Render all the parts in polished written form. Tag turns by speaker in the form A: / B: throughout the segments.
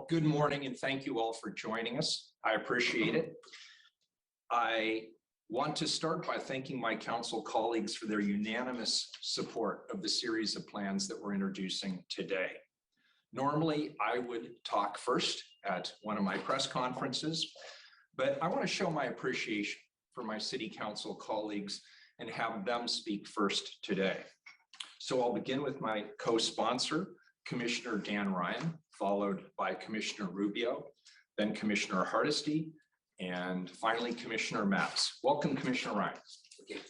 A: Good morning, and thank you all for joining us. I appreciate it. I want to start by thanking my council colleagues for their unanimous support of the series of plans that we're introducing today. Normally, I would talk first at one of my press conferences, but I want to show my appreciation for my city council colleagues and have them speak first today. So I'll begin with my co-sponsor, Commissioner Dan Ryan, followed by Commissioner Rubio, then Commissioner Hardesty, and finally Commissioner Matz. Welcome, Commissioner Ryan. Okay.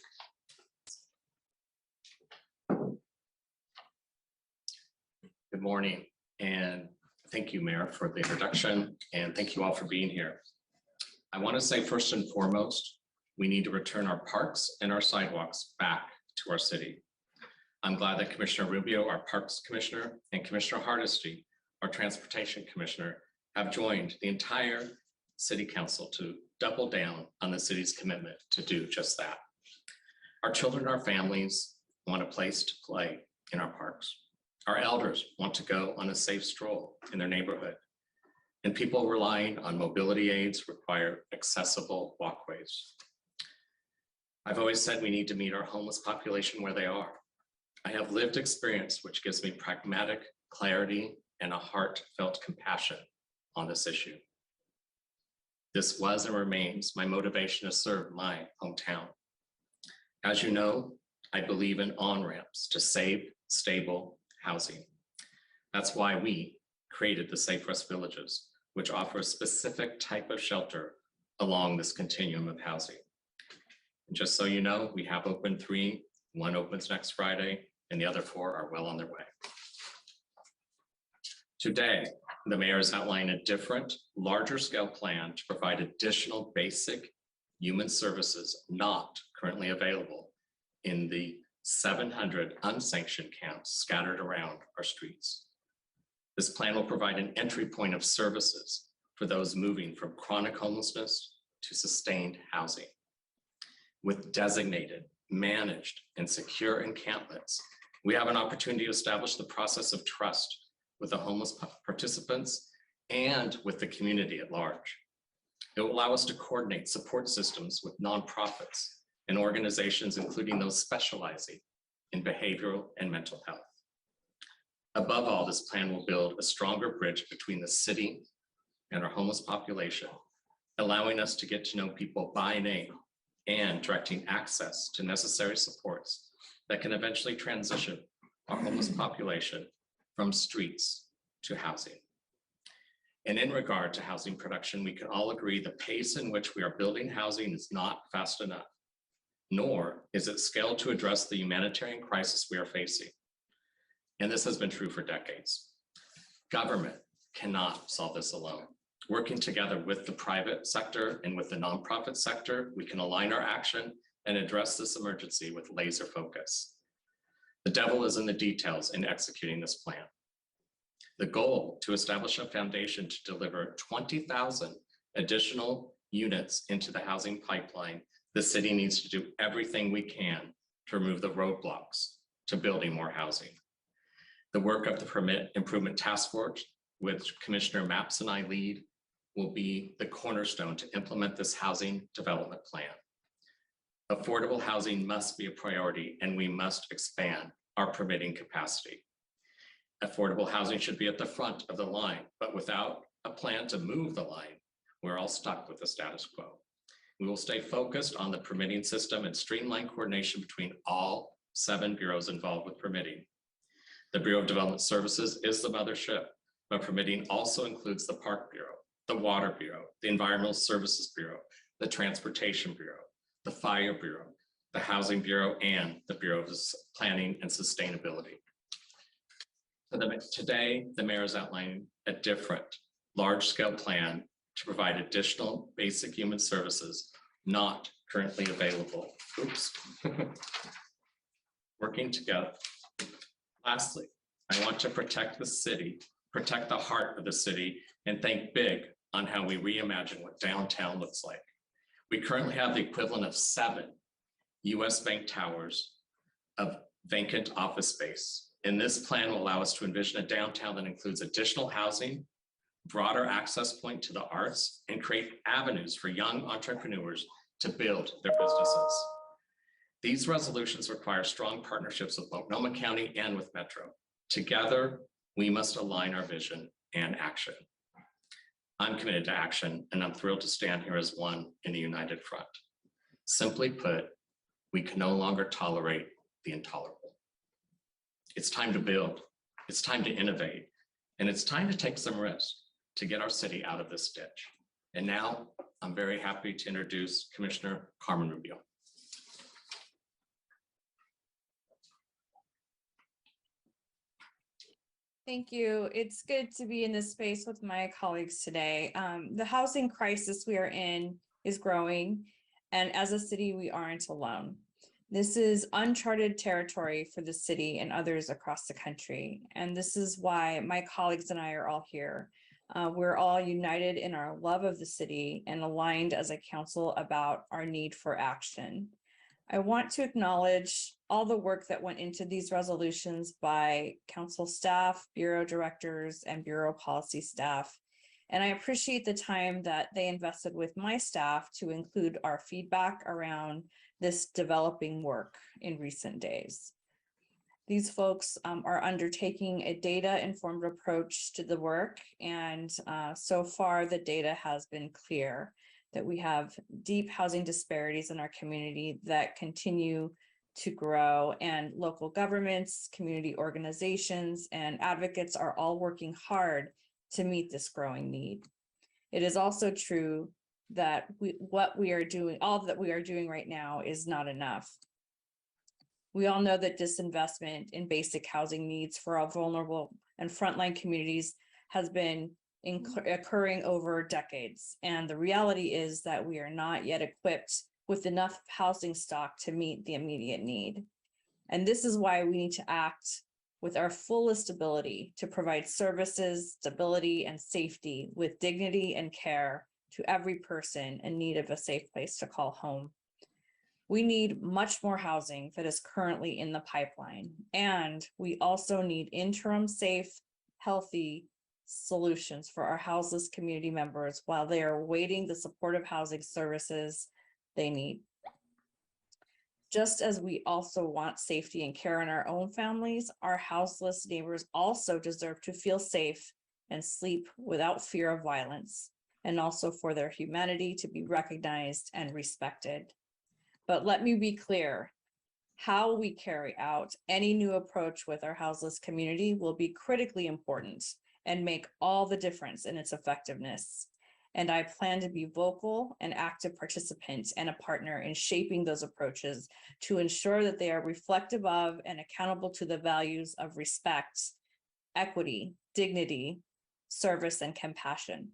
B: Good morning, and thank you, Mayor, for the introduction, and thank you all for being here. I want to say first and foremost, we need to return our parks and our sidewalks back to our city. I'm glad that Commissioner Rubio, our Parks Commissioner, and Commissioner Hardesty, our Transportation Commissioner, have joined the entire City Council to double down on the city's commitment to do just that. Our children and our families want a place to play in our parks. Our elders want to go on a safe stroll in their neighborhood. And people relying on mobility aids require accessible walkways. I've always said we need to meet our homeless population where they are. I have lived experience which gives me pragmatic clarity and a heartfelt compassion on this issue. This was and remains my motivation to serve my hometown. As you know, I believe in on-ramps to safe, stable housing. That's why we created the Safe Rest Villages, which offer a specific type of shelter along this continuum of housing. And just so you know, we have opened 3. One opens next Friday, and the other 4 are well on their way. Today, the mayor has outlined a different, larger scale plan to provide additional basic human services not currently available in the 700 unsanctioned camps scattered around our streets. This plan will provide an entry point of services for those moving from chronic homelessness to sustained housing. With designated, managed, and secure encampments, we have an opportunity to establish the process of trust with the homeless participants and with the community at large. It will allow us to coordinate support systems with nonprofits and organizations, including those specializing in behavioral and mental health. Above all, this plan will build a stronger bridge between the city and our homeless population, allowing us to get to know people by name and directing access to necessary supports that can eventually transition our homeless population from streets to housing. And in regard to housing production, we can all agree the pace in which we are building housing is not fast enough, nor is it scaled to address the humanitarian crisis we are facing. And this has been true for decades. Government cannot solve this alone. Working together with the private sector and with the nonprofit sector, we can align our action and address this emergency with laser focus. The devil is in the details in executing this plan. The goal to establish a foundation to deliver 20,000 additional units into the housing pipeline, the city needs to do everything we can to remove the roadblocks to building more housing. The work of the Permit Improvement Task Force, which Commissioner Matz and I lead, will be the cornerstone to implement this housing development plan. Affordable housing must be a priority, and we must expand our permitting capacity. Affordable housing should be at the front of the line, but without a plan to move the line, we're all stuck with the status quo. We will stay focused on the permitting system and streamline coordination between all 7 bureaus involved with permitting. The Bureau of Development Services is the mothership, but permitting also includes the Park Bureau, the Water Bureau, the Environmental Services Bureau, the Transportation Bureau, the Fire Bureau, the Housing Bureau, and the Bureau of Planning and Sustainability. Today, the mayor is outlining a different large-scale plan to provide additional basic human services not currently available. Oops. Working together. Lastly, I want to protect the city, protect the heart of the city, and think big on how we reimagine what downtown looks like. We currently have the equivalent of 7 US Bank towers of vacant office space. And this plan will allow us to envision a downtown that includes additional housing, broader access point to the arts, and create avenues for young entrepreneurs to build their businesses. These resolutions require strong partnerships with Multnomah County and with Metro. Together, we must align our vision and action. I'm committed to action, and I'm thrilled to stand here as one in a united front. Simply put, we can no longer tolerate the intolerable. It's time to build, it's time to innovate, and it's time to take some risks to get our city out of this ditch. And now I'm very happy to introduce Commissioner Carmen Rubio.
C: Thank you. It's good to be in this space with my colleagues today. The housing crisis we are in is growing, and as a city, we aren't alone. This is uncharted territory for the city and others across the country, and this is why my colleagues and I are all here. We're all united in our love of the city and aligned as a council about our need for action. I want to acknowledge all the work that went into these resolutions by council staff, bureau directors, and bureau policy staff. And I appreciate the time that they invested with my staff to include our feedback around this developing work in recent days. These folks are undertaking a data-informed approach to the work, and so far the data has been clear that we have deep housing disparities in our community that continue to grow, and local governments, community organizations, and advocates are all working hard to meet this growing need. It is also true that all that we are doing right now is not enough. We all know that disinvestment in basic housing needs for our vulnerable and frontline communities has been occurring over decades. And the reality is that we are not yet equipped with enough housing stock to meet the immediate need. And this is why we need to act with our fullest ability to provide services, stability, and safety with dignity and care to every person in need of a safe place to call home. We need much more housing that is currently in the pipeline. And we also need interim, safe, healthy solutions for our houseless community members while they are awaiting the supportive housing services they need. Just as we also want safety and care in our own families, our houseless neighbors also deserve to feel safe and sleep without fear of violence, and also for their humanity to be recognized and respected. But let me be clear, how we carry out any new approach with our houseless community will be critically important and make all the difference in its effectiveness. And I plan to be vocal and active participant and a partner in shaping those approaches to ensure that they are reflective of and accountable to the values of respect, equity, dignity, service, and compassion.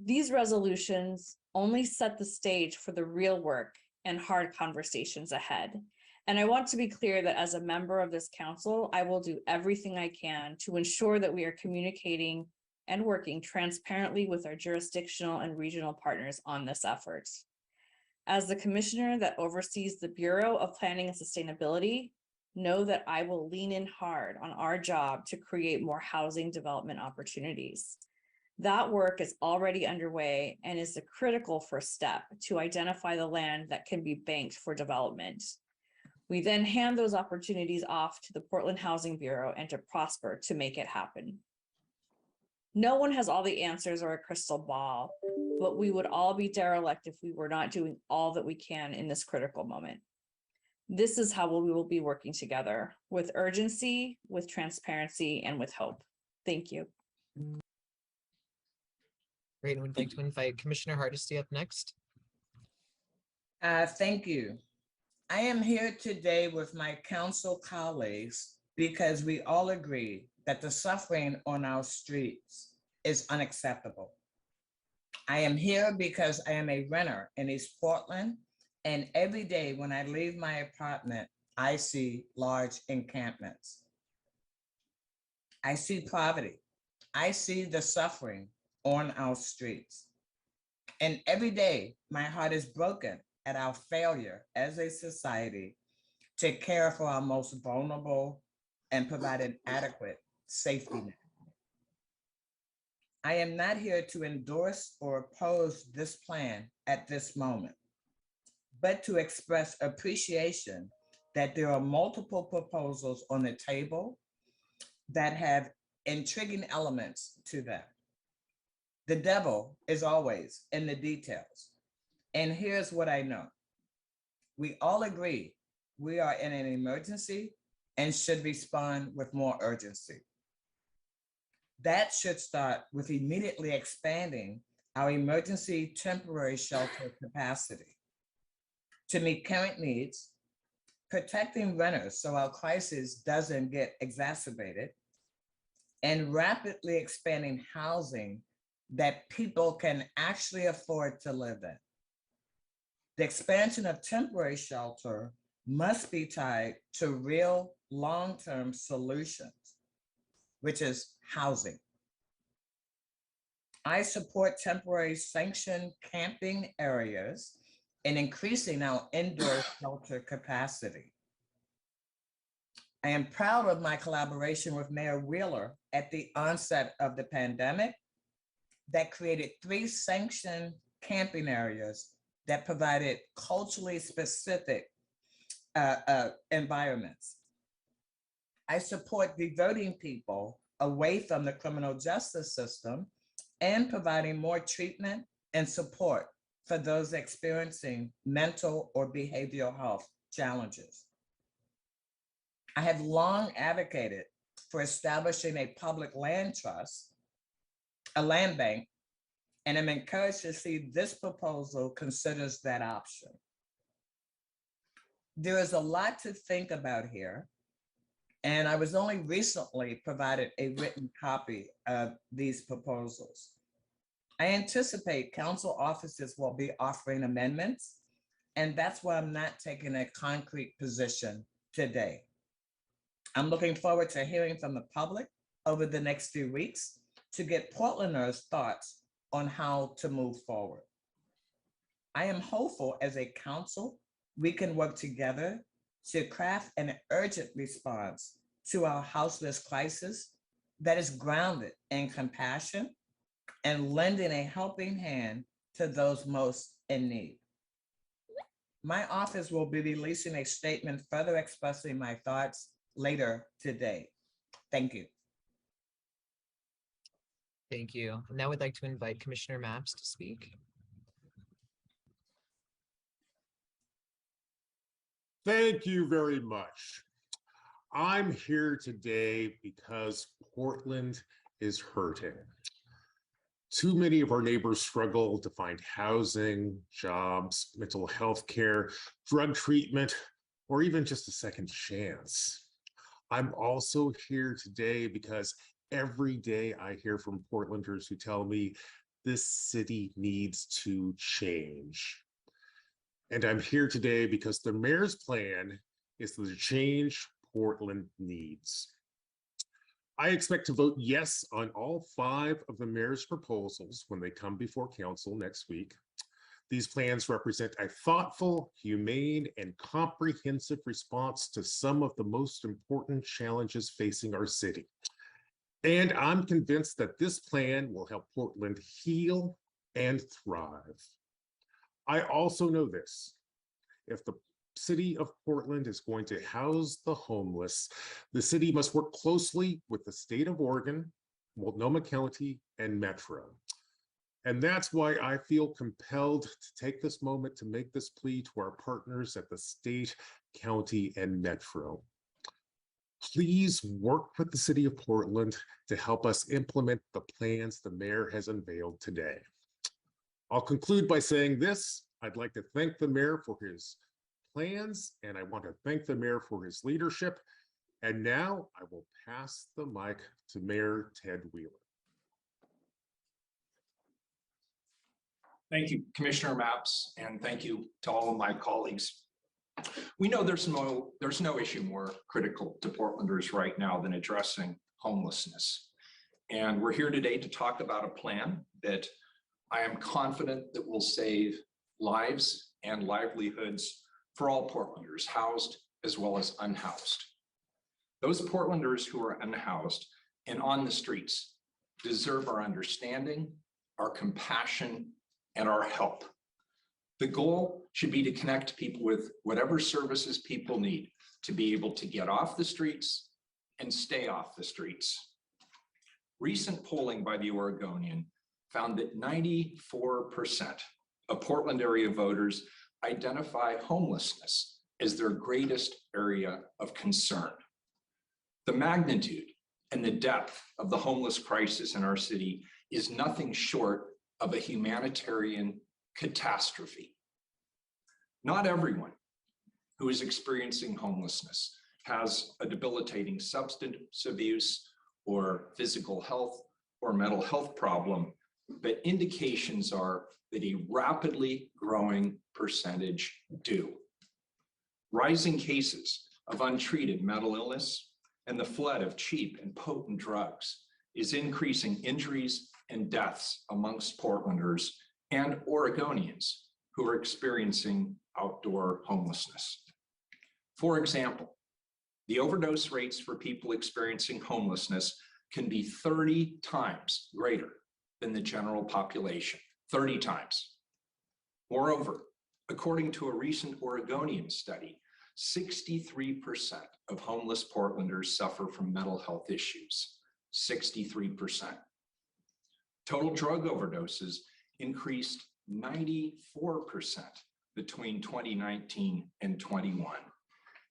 C: These resolutions only set the stage for the real work and hard conversations ahead. And I want to be clear that as a member of this council, I will do everything I can to ensure that we are communicating and working transparently with our jurisdictional and regional partners on this effort. As the commissioner that oversees the Bureau of Planning and Sustainability, know that I will lean in hard on our job to create more housing development opportunities. That work is already underway and is a critical first step to identify the land that can be banked for development. We then hand those opportunities off to the Portland Housing Bureau and to Prosper to make it happen. No one has all the answers or a crystal ball, but we would all be derelict if we were not doing all that we can in this critical moment. This is how we will be working together, with urgency, with transparency, and with hope. Thank you.
D: Great, and we'd like to invite Commissioner Hardesty up next.
E: Thank you. I am here today with my council colleagues because we all agree that the suffering on our streets is unacceptable. I am here because I am a renter in East Portland, and every day when I leave my apartment, I see large encampments. I see poverty. I see the suffering on our streets. And every day, my heart is broken at our failure as a society to care for our most vulnerable and provide an adequate safety net. I am not here to endorse or oppose this plan at this moment, but to express appreciation that there are multiple proposals on the table that have intriguing elements to them. The devil is always in the details. And here's what I know. We all agree we are in an emergency and should respond with more urgency. That should start with immediately expanding our emergency temporary shelter capacity to meet current needs, protecting renters so our crisis doesn't get exacerbated, and rapidly expanding housing that people can actually afford to live in. The expansion of temporary shelter must be tied to real long-term solutions, which is housing. I support temporary sanctioned camping areas and increasing our indoor shelter capacity. I am proud of my collaboration with Mayor Wheeler at the onset of the pandemic that created 3 sanctioned camping areas that provided culturally specific environments. I support diverting people away from the criminal justice system and providing more treatment and support for those experiencing mental or behavioral health challenges. I have long advocated for establishing a public land trust, a land bank, and I'm encouraged to see this proposal considers that option. There is a lot to think about here, and I was only recently provided a written copy of these proposals. I anticipate council offices will be offering amendments, and that's why I'm not taking a concrete position today. I'm looking forward to hearing from the public over the next few weeks to get Portlanders' thoughts on how to move forward. I am hopeful as a council, we can work together to craft an urgent response to our houseless crisis that is grounded in compassion and lending a helping hand to those most in need. My office will be releasing a statement further expressing my thoughts later today. Thank you.
D: Thank you. Now we'd like to invite Commissioner Maps to speak.
F: Thank you very much. I'm here today because Portland is hurting. Too many of our neighbors struggle to find housing, jobs, mental health care, drug treatment, or even just a second chance. I'm also here today because every day I hear from Portlanders who tell me this city needs to change. And I'm here today because the mayor's plan is the change Portland needs. I expect to vote yes on all 5 of the mayor's proposals when they come before council next week. These plans represent a thoughtful, humane, and comprehensive response to some of the most important challenges facing our city. And I'm convinced that this plan will help Portland heal and thrive. I also know this: if the city of Portland is going to house the homeless, the city must work closely with the state of Oregon, Multnomah County, and Metro. And that's why I feel compelled to take this moment to make this plea to our partners at the state, county, and Metro. Please work with the city of Portland to help us implement the plans the mayor has unveiled today. I'll conclude by saying this: I'd like to thank the mayor for his plans, and I want to thank the mayor for his leadership. And now I will pass the mic to Mayor Ted Wheeler.
A: Thank you, Commissioner Maps, and thank you to all of my colleagues. We know there's no issue more critical to Portlanders right now than addressing homelessness. And we're here today to talk about a plan that I am confident that will save lives and livelihoods for all Portlanders, housed as well as unhoused. Those Portlanders who are unhoused and on the streets deserve our understanding, our compassion, and our help. The goal should be to connect people with whatever services people need to be able to get off the streets and stay off the streets. Recent polling by the Oregonian found that 94% of Portland area voters identify homelessness as their greatest area of concern. The magnitude and the depth of the homeless crisis in our city is nothing short of a humanitarian catastrophe. Not everyone who is experiencing homelessness has a debilitating substance abuse or physical health or mental health problem, but indications are that a rapidly growing percentage do. Rising cases of untreated mental illness and the flood of cheap and potent drugs is increasing injuries and deaths amongst Portlanders and Oregonians who are experiencing outdoor homelessness. For example, the overdose rates for people experiencing homelessness can be 30 times greater than the general population, 30 times. Moreover, according to a recent Oregonian study, 63% of homeless Portlanders suffer from mental health issues, 63%. Total drug overdoses increased 94% between 2019 and 21.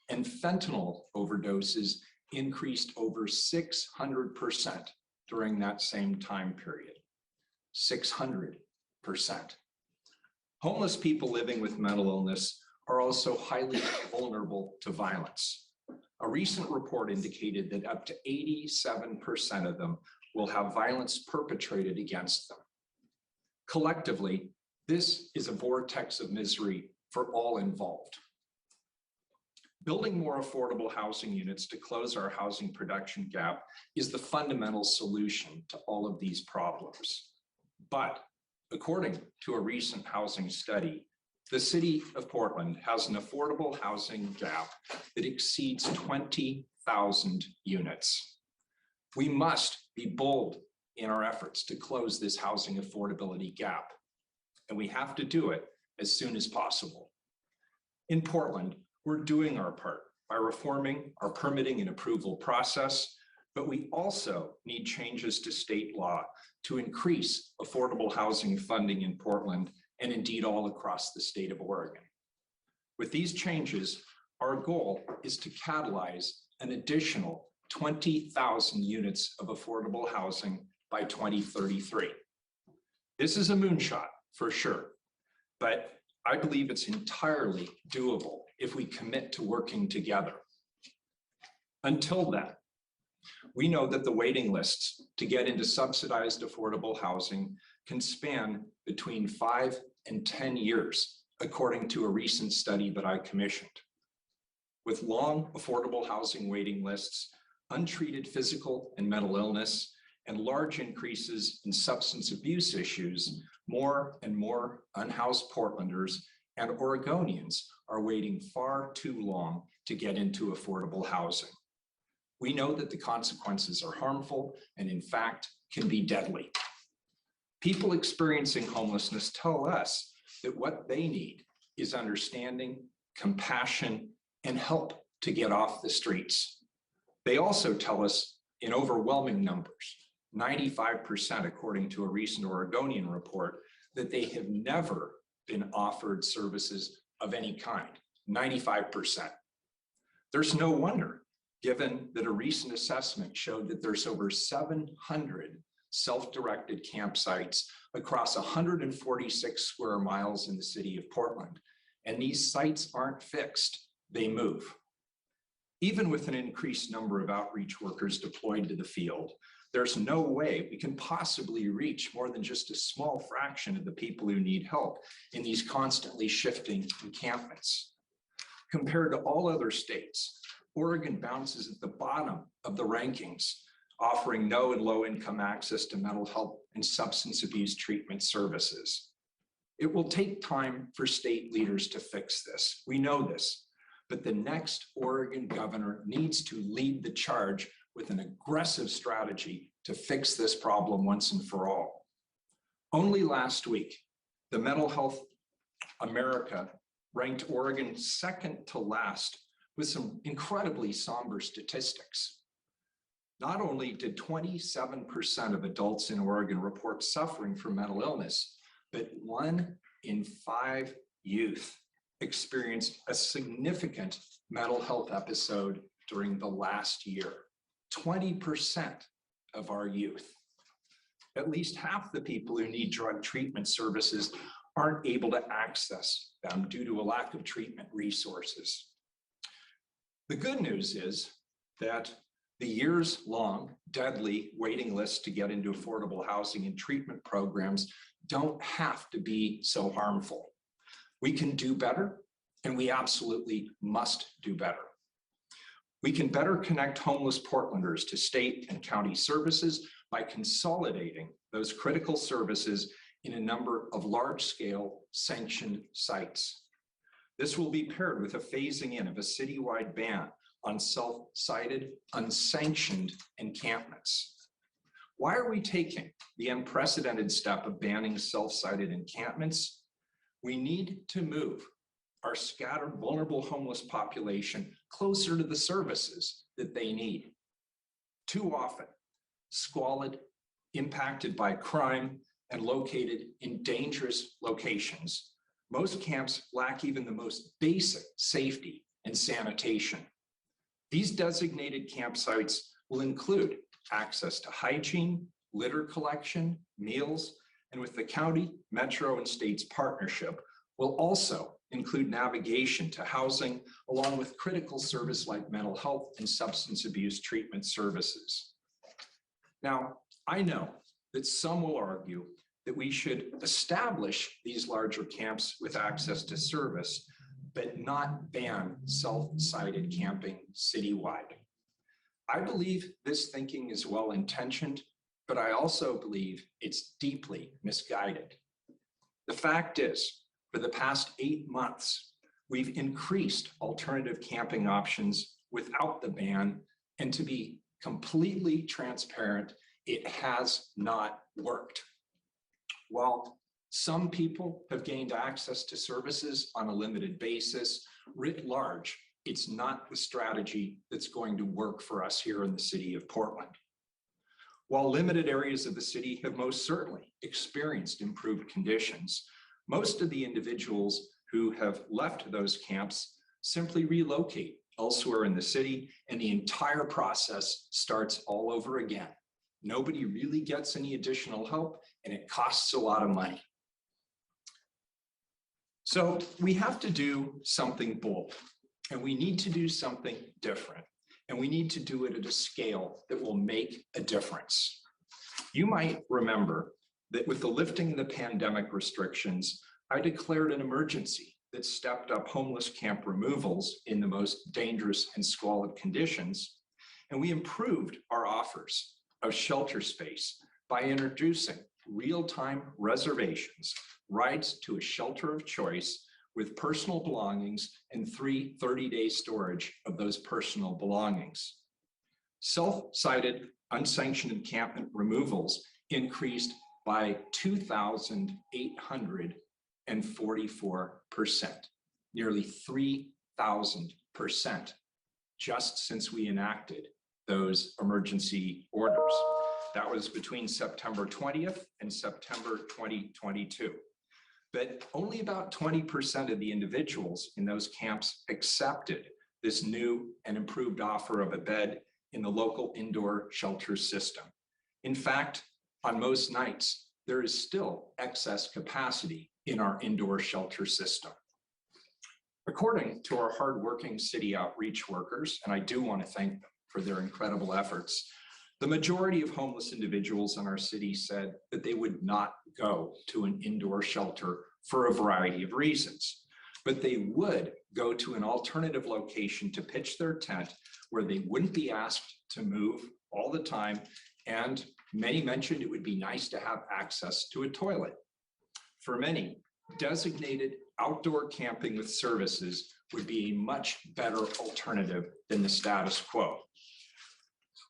A: And fentanyl overdoses increased over 600% during that same time period. 600%. Homeless people living with mental illness are also highly vulnerable to violence. A recent report indicated that up to 87% of them will have violence perpetrated against them. Collectively, this is a vortex of misery for all involved. Building more affordable housing units to close our housing production gap is the fundamental solution to all of these problems. But according to a recent housing study, the city of Portland has an affordable housing gap that exceeds 20,000 units. We must be bold in our efforts to close this housing affordability gap, and we have to do it as soon as possible. In Portland, we're doing our part by reforming our permitting and approval process, but we also need changes to state law to increase affordable housing funding in Portland and indeed all across the state of Oregon. With these changes, our goal is to catalyze an additional 20,000 units of affordable housing by 2033. This is a moonshot for sure, but I believe it's entirely doable if we commit to working together. Until then, we know that the waiting lists to get into subsidized affordable housing can span between 5 and 10 years, according to a recent study that I commissioned. With long affordable housing waiting lists, untreated physical and mental illness, and large increases in substance abuse issues, more and more unhoused Portlanders and Oregonians are waiting far too long to get into affordable housing. We know that the consequences are harmful and in fact can be deadly. People experiencing homelessness tell us that what they need is understanding, compassion, and help to get off the streets. They also tell us in overwhelming numbers, 95% according to a recent Oregonian report, that they have never been offered services of any kind, 95%. There's no wonder, given that a recent assessment showed that there's over 700 self-directed campsites across 146 square miles in the city of Portland. And these sites aren't fixed, they move. Even with an increased number of outreach workers deployed to the field, there's no way we can possibly reach more than just a small fraction of the people who need help in these constantly shifting encampments. Compared to all other states, Oregon bounces at the bottom of the rankings, offering no and low income access to mental health and substance abuse treatment services. It will take time for state leaders to fix this. We know this, but the next Oregon governor needs to lead the charge with an aggressive strategy to fix this problem once and for all. Only last week, the Mental Health America ranked Oregon second to last with some incredibly somber statistics. Not only did 27% of adults in Oregon report suffering from mental illness, but 1 in 5 youth experienced a significant mental health episode during the last year. 20% of our youth. At least half the people who need drug treatment services aren't able to access them due to a lack of treatment resources. The good news is that the years-long deadly waiting lists to get into affordable housing and treatment programs don't have to be so harmful. We can do better, and we absolutely must do better. We can better connect homeless Portlanders to state and county services by consolidating those critical services in a number of large-scale sanctioned sites. This will be paired with a phasing in of a citywide ban on self-sited, unsanctioned encampments. Why are we taking the unprecedented step of banning self-sited encampments? We need to move our scattered, vulnerable homeless population closer to the services that they need. Too often, squalid, impacted by crime, and located in dangerous locations, most camps lack even the most basic safety and sanitation. These designated campsites will include access to hygiene, litter collection, meals, and with the county, metro, and state's partnership, will also include navigation to housing, along with critical service like mental health and substance abuse treatment services. Now, I know that some will argue that we should establish these larger camps with access to service, but not ban self-sited camping citywide. I believe this thinking is well-intentioned, but I also believe it's deeply misguided. The fact is, for the past 8 months, we've increased alternative camping options without the ban, and to be completely transparent, it has not worked. While some people have gained access to services on a limited basis, writ large, it's not the strategy that's going to work for us here in the city of Portland. While limited areas of the city have most certainly experienced improved conditions, most of the individuals who have left those camps simply relocate elsewhere in the city, and the entire process starts all over again. Nobody really gets any additional help, and it costs a lot of money. So we have to do something bold, and we need to do something different, and we need to do it at a scale that will make a difference. You might remember that with the lifting of the pandemic restrictions, I declared an emergency that stepped up homeless camp removals in the most dangerous and squalid conditions, and we improved our offers of shelter space by introducing real-time reservations, rights to a shelter of choice with personal belongings, and 3 30-day storage of those personal belongings. Self-sited, unsanctioned encampment removals increased by 2,844%, nearly 3,000% just since we enacted those emergency orders. That was between September 20th and September 2022. But only about 20% of the individuals in those camps accepted this new and improved offer of a bed in the local indoor shelter system. In fact, on most nights, there is still excess capacity in our indoor shelter system. According to our hardworking city outreach workers, and I do want to thank them for their incredible efforts, the majority of homeless individuals in our city said that they would not go to an indoor shelter for a variety of reasons, but they would go to an alternative location to pitch their tent where they wouldn't be asked to move all the time, and many mentioned it would be nice to have access to a toilet. For many, designated outdoor camping with services would be a much better alternative than the status quo.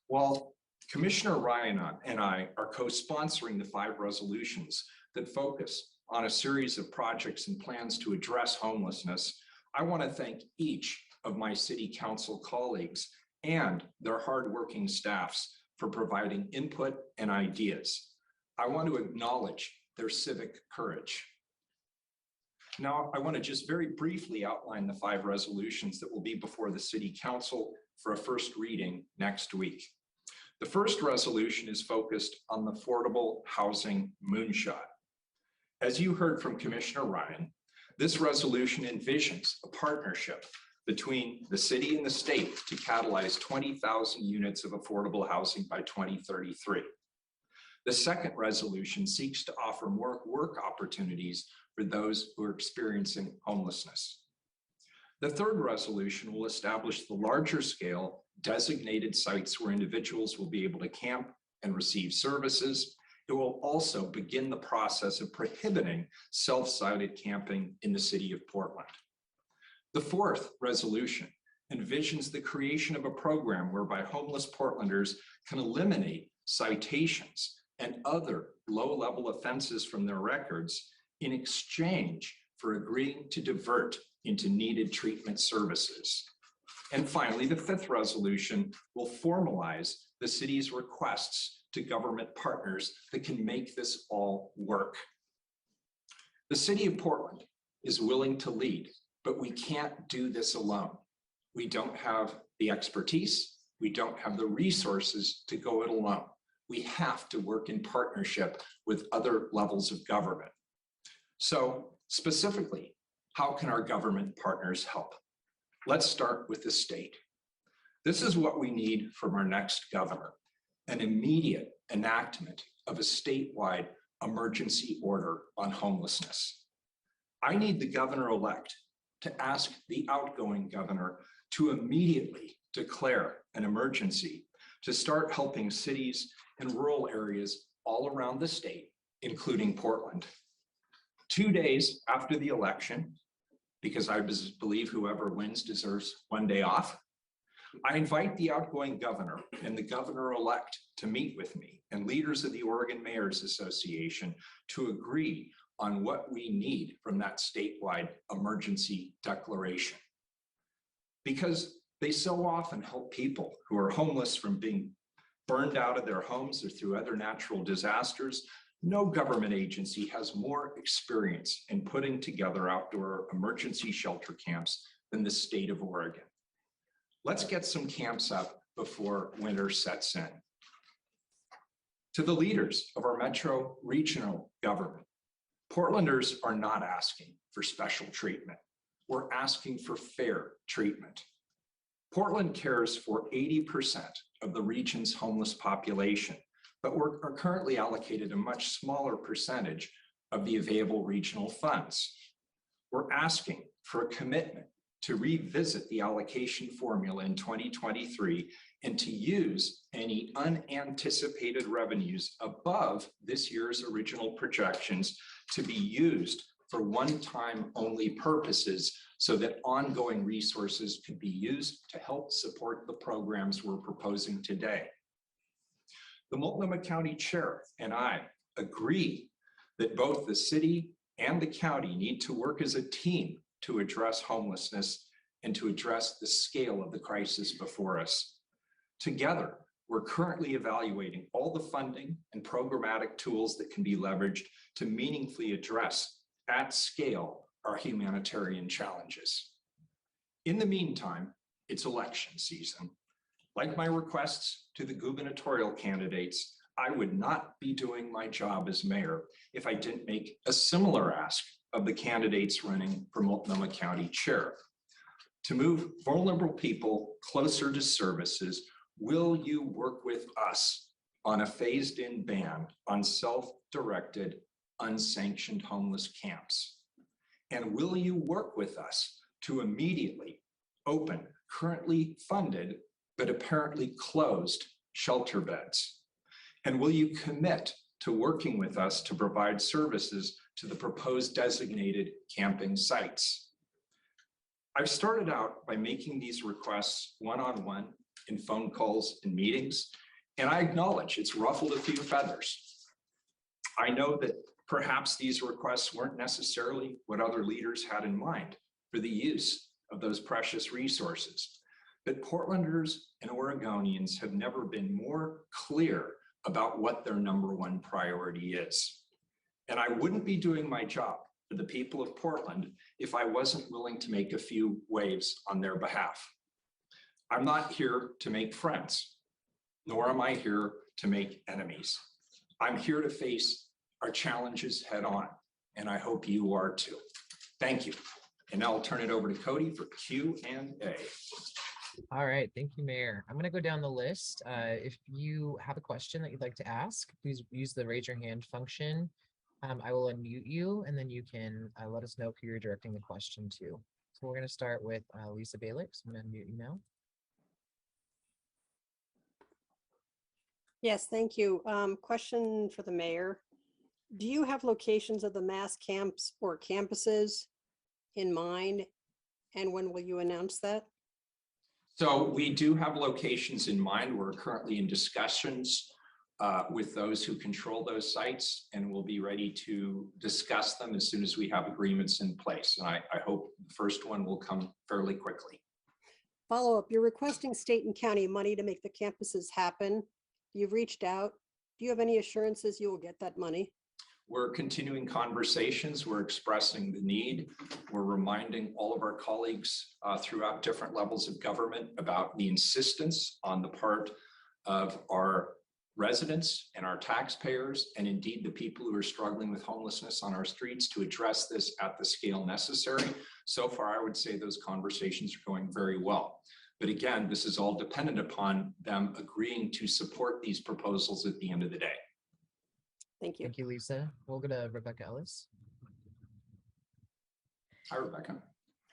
A: While Commissioner Ryan and I are co-sponsoring the 5 resolutions that focus on a series of projects and plans to address homelessness. I want to thank each of my city council colleagues and their hardworking staffs for providing input and ideas. I want to acknowledge their civic courage. Now, I want to just very briefly outline the 5 resolutions that will be before the City Council for a first reading next week. The first resolution is focused on the affordable housing moonshot. As you heard from Commissioner Ryan, this resolution envisions a partnership between the city and the state to catalyze 20,000 units of affordable housing by 2033. The second resolution seeks to offer more work opportunities for those who are experiencing homelessness. The third resolution will establish the larger scale designated sites where individuals will be able to camp and receive services. It will also begin the process of prohibiting self-sited camping in the city of Portland. The fourth resolution envisions the creation of a program whereby homeless Portlanders can eliminate citations and other low-level offenses from their records in exchange for agreeing to divert into needed treatment services. And finally, the fifth resolution will formalize the city's requests to government partners that can make this all work. The city of Portland is willing to lead, but we can't do this alone. We don't have the expertise, we don't have the resources to go it alone. We have to work in partnership with other levels of government. So specifically, how can our government partners help? Let's start with the state. This is what we need from our next governor, an immediate enactment of a statewide emergency order on homelessness. I need the governor-elect to ask the outgoing governor to immediately declare an emergency to start helping cities and rural areas all around the state, including Portland. 2 days after the election, because I believe whoever wins deserves 1 day off, I invite the outgoing governor and the governor-elect to meet with me and leaders of the Oregon Mayors Association to agree on what we need from that statewide emergency declaration. Because they so often help people who are homeless from being burned out of their homes or through other natural disasters. No government agency has more experience in putting together outdoor emergency shelter camps than the state of Oregon. Let's get some camps up before winter sets in. To the leaders of our metro regional government, Portlanders are not asking for special treatment. We're asking for fair treatment. Portland cares for 80% of the region's homeless population, but we're currently allocated a much smaller percentage of the available regional funds. We're asking for a commitment to revisit the allocation formula in 2023 and to use any unanticipated revenues above this year's original projections to be used for one-time only purposes so that ongoing resources could be used to help support the programs we're proposing today. The Multnomah County Chair and I agree that both the city and the county need to work as a team to address homelessness and to address the scale of the crisis before us. Together, we're currently evaluating all the funding and programmatic tools that can be leveraged to meaningfully address at scale our humanitarian challenges. In the meantime, it's election season. Like my requests to the gubernatorial candidates, I would not be doing my job as mayor if I didn't make a similar ask of the candidates running for Multnomah County Chair. To move vulnerable people closer to services, will you work with us on a phased-in ban on self-directed, unsanctioned homeless camps? And will you work with us to immediately open currently funded but apparently closed shelter beds? And will you commit to working with us to provide services to the proposed designated camping sites? I've started out by making these requests one-on-one in phone calls and meetings, And I acknowledge it's ruffled a few feathers. I know that perhaps these requests weren't necessarily what other leaders had in mind for the use of those precious resources. But Portlanders and Oregonians have never been more clear about what their #1 priority is. And I wouldn't be doing my job for the people of Portland if I wasn't willing to make a few waves on their behalf. I'm not here to make friends, nor am I here to make enemies. I'm here to face our challenges head on, and I hope you are too. Thank you. And now I'll turn it over to Cody for Q&A.
D: All right, thank you, Mayor. I'm gonna go down the list. If you have a question that you'd like to ask, please use the raise your hand function. I will unmute you, and then you can let us know who you're directing the question to. So we're gonna start with Lisa Balick. So I'm gonna unmute you now.
G: Yes, thank you. Question for the mayor. Do you have locations of the mass camps or campuses in mind? And when will you announce that?
A: So we do have locations in mind. We're currently in discussions with those who control those sites, and we'll be ready to discuss them as soon as we have agreements in place. And I hope the first one will come fairly quickly.
G: Follow up, you're requesting state and county money to make the campuses happen. You've reached out. Do you have any assurances you will get that money?
A: We're continuing conversations. We're expressing the need. We're reminding all of our colleagues throughout different levels of government about the insistence on the part of our residents and our taxpayers, and indeed the people who are struggling with homelessness on our streets, to address this at the scale necessary. So far, I would say those conversations are going very well. But again, this is all dependent upon them agreeing to support these proposals at the end of the day.
G: Thank you.
D: Thank you, Lisa. We'll go to Rebecca Ellis.
A: Hi, Rebecca.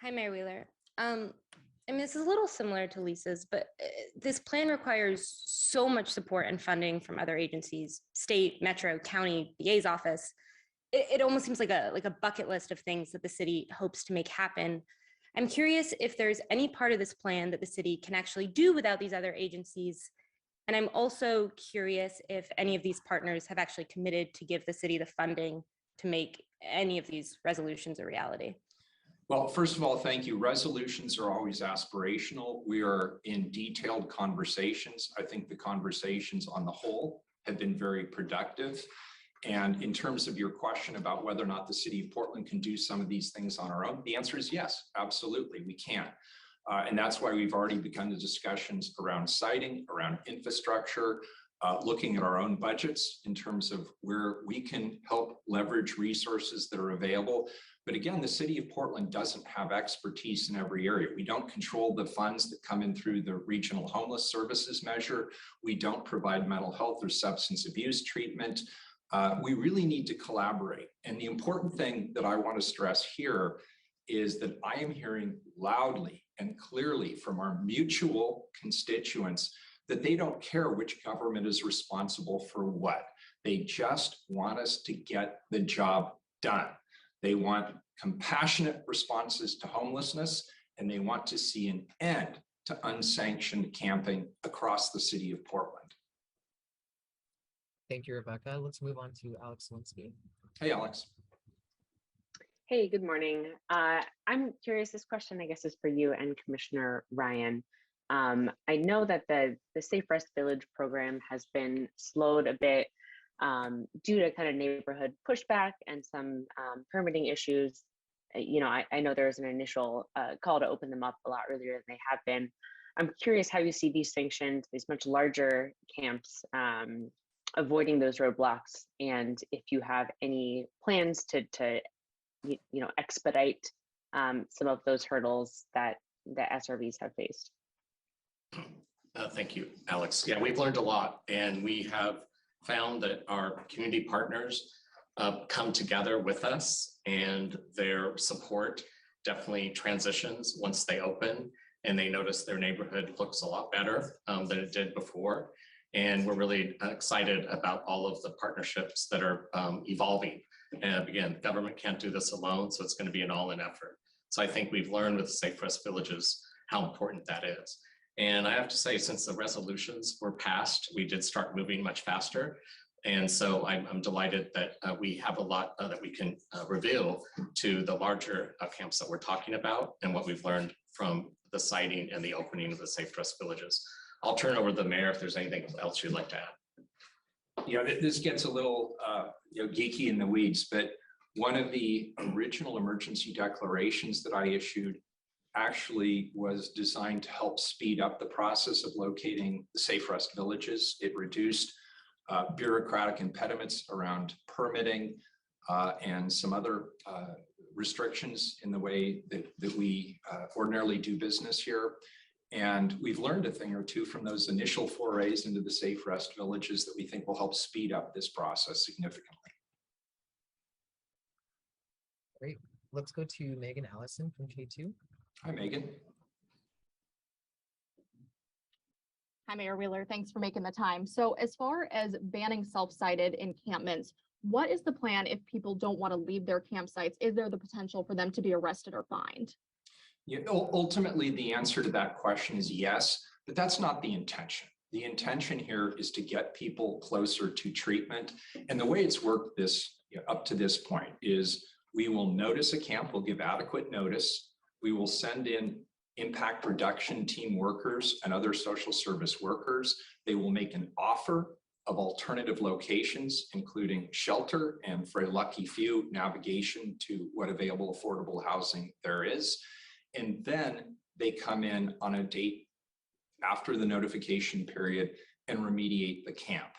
H: Hi, Mayor Wheeler. I mean, this is a little similar to Lisa's, but this plan requires so much support and funding from other agencies, state, metro, county, VA's office. It almost seems like a bucket list of things that the city hopes to make happen. I'm curious if there's any part of this plan that the city can actually do without these other agencies. And I'm also curious if any of these partners have actually committed to give the city the funding to make any of these resolutions a reality.
A: Well, first of all, thank you. Resolutions are always aspirational. We are in detailed conversations. I think the conversations on the whole have been very productive. And in terms of your question about whether or not the city of Portland can do some of these things on our own, the answer is yes, absolutely, we can. And that's why we've already begun the discussions around siting, around infrastructure, looking at our own budgets in terms of where we can help leverage resources that are available. But again, the city of Portland doesn't have expertise in every area. We don't control the funds that come in through the regional homeless services measure. We don't provide mental health or substance abuse treatment. We really need to collaborate. And the important thing that I want to stress here is that I am hearing loudly and clearly from our mutual constituents that they don't care which government is responsible for what. They just want us to get the job done. They want compassionate responses to homelessness, and they want to see an end to unsanctioned camping across the city of Portland.
D: Thank you, Rebecca. Let's move on to Alex Linsky.
A: Hey, Alex.
I: Hey, good morning. I'm curious, this question, I guess, is for you and Commissioner Ryan. I know that the Safe Rest Village program has been slowed a bit due to kind of neighborhood pushback and some permitting issues. You know, I know there was an initial call to open them up a lot earlier than they have been. I'm curious how you see these sanctions, these much larger camps, avoiding those roadblocks, and if you have any plans to expedite some of those hurdles that the SRVs have faced.
B: Thank you, Alex. Yeah, we've learned a lot, and we have found that our community partners come together with us, and their support definitely transitions once they open and they notice their neighborhood looks a lot better than it did before. And we're really excited about all of the partnerships that are evolving. And again, government can't do this alone, so it's going to be an all-in effort. So I think we've learned with Safe Rest Villages how important that is. And I have to say, since the resolutions were passed, we did start moving much faster. And so I'm delighted that we have a lot that we can reveal to the larger camps that we're talking about and what we've learned from the siting and the opening of the Safe Trust Villages. I'll turn over to the mayor if there's anything else you'd like to add.
A: You know, this gets a little geeky in the weeds, but one of the original emergency declarations that I issued actually was designed to help speed up the process of locating the Safe Rest Villages. It reduced bureaucratic impediments around permitting and some other restrictions in the way that we ordinarily do business here. And we've learned a thing or two from those initial forays into the Safe Rest Villages that we think will help speed up this process significantly.
D: Great. Let's go to Megan Allison from K2.
A: Hi, Megan.
J: Hi, Mayor Wheeler. Thanks for making the time. So as far as banning self-sited encampments, what is the plan if people don't want to leave their campsites? Is there the potential for them to be arrested or fined?
A: Yeah, ultimately, the answer to that question is yes, but that's not the intention. The intention here is to get people closer to treatment. And the way it's worked up to this point is we will notice a camp, we'll give adequate notice. We will send in impact reduction team workers and other social service workers. They will make an offer of alternative locations, including shelter and, for a lucky few, navigation to what available affordable housing there is. And then they come in on a date after the notification period and remediate the camp.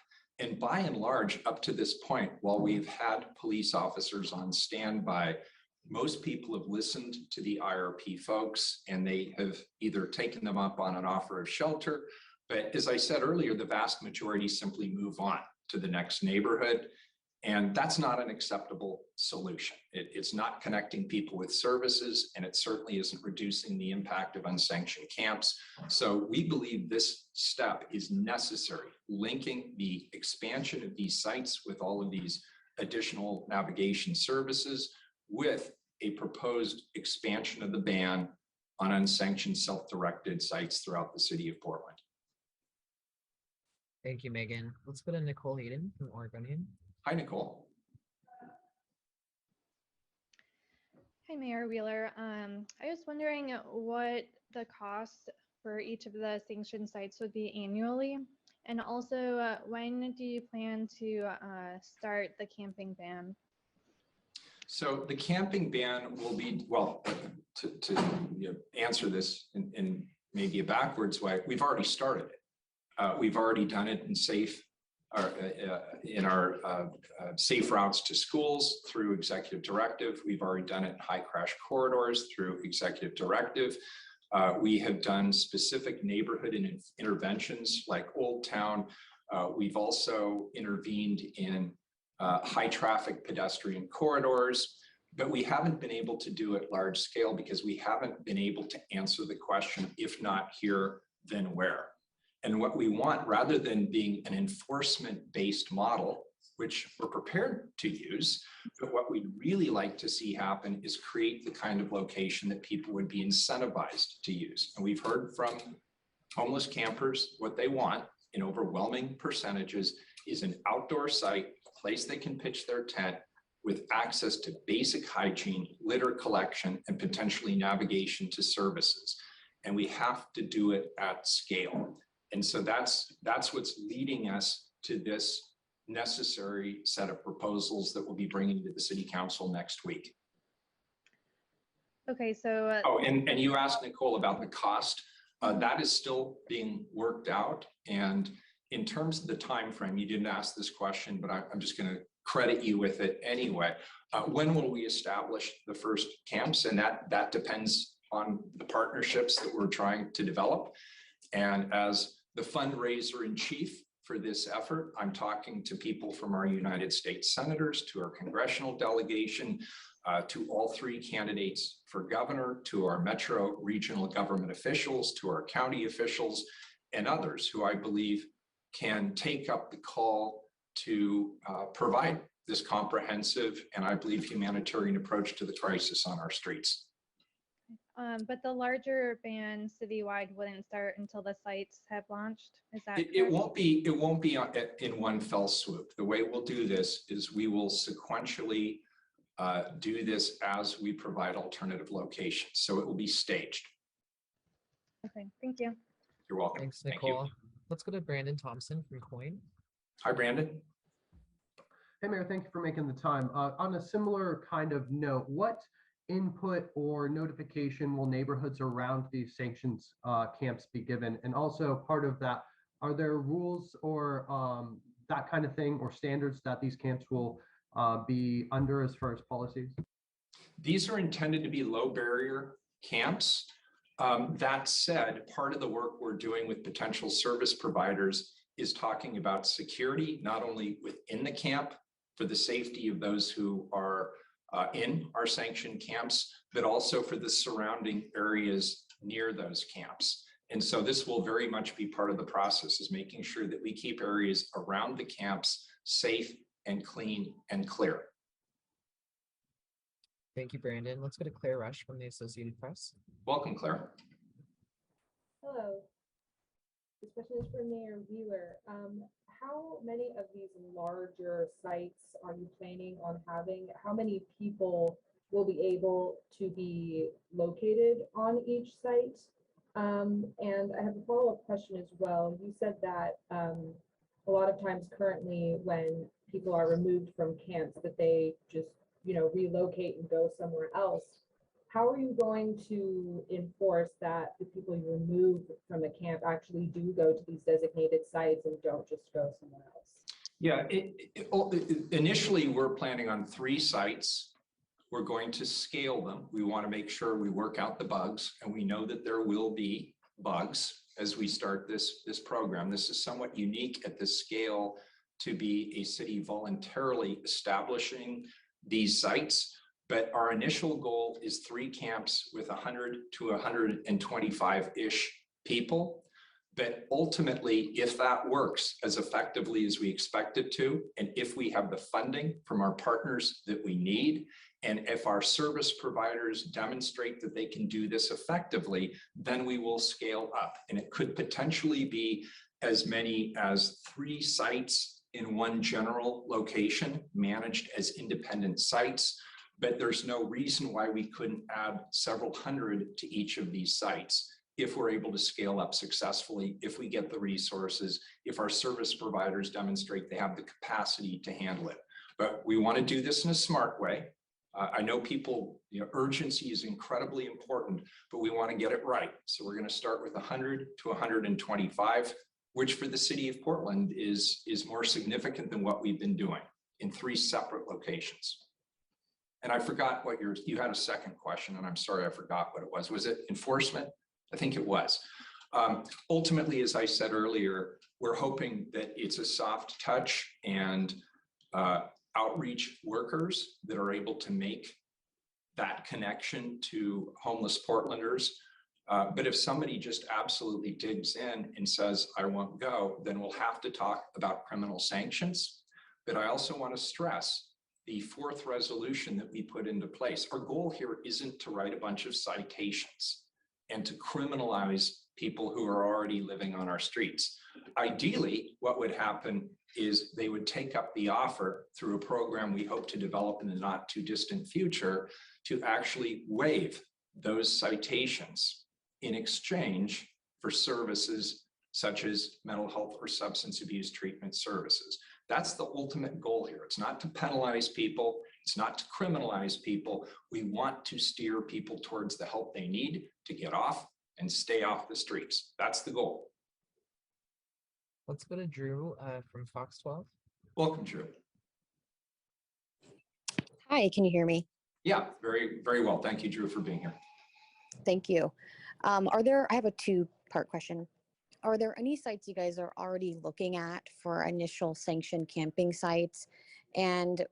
A: And by and large, up to this point, while we've had police officers on standby, most people have listened to the IRP folks and they have either taken them up on an offer of shelter, but as I said earlier, the vast majority simply move on to the next neighborhood. And that's not an acceptable solution. It's not connecting people with services, and it certainly isn't reducing the impact of unsanctioned camps. So we believe this step is necessary, linking the expansion of these sites with all of these additional navigation services with a proposed expansion of the ban on unsanctioned self-directed sites throughout the city of Portland.
D: Thank you, Megan. Let's go to Nicole Hayden from Oregonian.
A: Hi, Nicole.
K: Hi, Mayor Wheeler. I was wondering what the cost for each of the sanctioned sites would be annually, and also when do you plan to start the camping ban?
A: So the camping ban will be, well, to answer this in maybe a backwards way, we've already started it. We've already done it in our safe routes to schools through executive directive. We've already done it in high crash corridors through executive directive. We have done specific neighborhood interventions like Old Town. We've also intervened in high traffic pedestrian corridors, but we haven't been able to do it large scale because we haven't been able to answer the question, if not here, then where? And what we want, rather than being an enforcement-based model, which we're prepared to use, but what we'd really like to see happen is create the kind of location that people would be incentivized to use. And we've heard from homeless campers what they want in overwhelming percentages is an outdoor site, a place they can pitch their tent with access to basic hygiene, litter collection, and potentially navigation to services. And we have to do it at scale. And so that's what's leading us to this necessary set of proposals that we'll be bringing to the City Council next week.
K: Okay, so
A: oh, and you asked Nicole about the cost. That is still being worked out. And in terms of the time frame, you didn't ask this question, but I'm just going to credit you with it anyway. When will we establish the first camps? And that depends on the partnerships that we're trying to develop. And as the fundraiser in chief for this effort, I'm talking to people from our United States senators, to our congressional delegation, to all three candidates for governor, to our metro regional government officials, to our county officials, and others who I believe can take up the call to provide this comprehensive and I believe humanitarian approach to the crisis on our streets.
K: But the larger ban citywide wouldn't start until the sites have launched. Is that
A: It
K: correct?
A: won't be in one fell swoop. The way we'll do this is we will sequentially do this as we provide alternative locations. So it will be staged.
K: Okay, thank you.
A: You're welcome.
D: Thanks,
A: Thank you.
D: Nicole. Let's go to Brandon Thompson from Coin.
A: Hi, Brandon.
L: Hey, Mayor, thank you for making the time. On a similar kind of note, what input or notification will neighborhoods around these sanctions camps be given? And also part of that, are there rules or that kind of thing or standards that these camps will be under as far as policies?
A: These are intended to be low barrier camps. That said, part of the work we're doing with potential service providers is talking about security, not only within the camp for the safety of those who are in our sanctioned camps, but also for the surrounding areas near those camps. And so this will very much be part of the process, is making sure that we keep areas around the camps safe and clean and clear.
D: Thank you, Brandon. Let's go to Claire Rush from the Associated Press.
A: Welcome, Claire.
M: Hello. This question is for Mayor Wheeler. How many of these larger sites are you planning on having? How many people will be able to be located on each site? And I have a follow-up question as well. You said that a lot of times currently when people are removed from camps that they just, relocate and go somewhere else. How are you going to enforce that the people you remove from a camp actually do go to these designated sites and don't just go somewhere else?
A: Yeah, initially we're planning on 3 sites. We're going to scale them. We want to make sure we work out the bugs, and we know that there will be bugs as we start this program. This is somewhat unique at this scale to be a city voluntarily establishing these sites. But our initial goal is 3 camps with 100 to 125-ish people. But ultimately, if that works as effectively as we expect it to, and if we have the funding from our partners that we need, and if our service providers demonstrate that they can do this effectively, then we will scale up. And it could potentially be as many as 3 sites in one general location managed as independent sites. But there's no reason why we couldn't add several hundred to each of these sites if we're able to scale up successfully, if we get the resources, if our service providers demonstrate they have the capacity to handle it. But we want to do this in a smart way. I know people, urgency is incredibly important, but we want to get it right. So we're going to start with 100 to 125, which for the city of Portland is more significant than what we've been doing in 3 separate locations. And I forgot what you had a second question, and I'm sorry, I forgot what it was. Was it enforcement? I think it was. Ultimately, as I said earlier, we're hoping that it's a soft touch and outreach workers that are able to make that connection to homeless Portlanders. But if somebody just absolutely digs in and says, I won't go, then we'll have to talk about criminal sanctions. But I also want to stress the 4th resolution that we put into place. Our goal here isn't to write a bunch of citations and to criminalize people who are already living on our streets. Ideally, what would happen is they would take up the offer through a program we hope to develop in the not too distant future to actually waive those citations in exchange for services such as mental health or substance abuse treatment services. That's the ultimate goal here. It's not to penalize people. It's not to criminalize people. We want to steer people towards the help they need to get off and stay off the streets. That's the goal.
D: Let's go to Drew from Fox 12.
A: Welcome, Drew.
N: Hi, can you hear me?
A: Yeah, very, very well. Thank you, Drew, for being here.
N: Thank you. I have a 2-part question. Are there any sites you guys are already looking at for initial sanctioned camping sites? And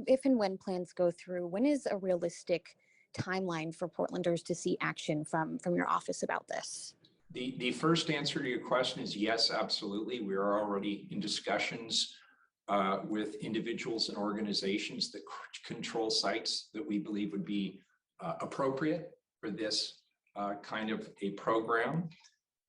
N: if and when plans go through, when is a realistic timeline for Portlanders to see action from your office about this?
A: The first answer to your question is yes, absolutely. We are already in discussions with individuals and organizations that control sites that we believe would be appropriate for this kind of a program.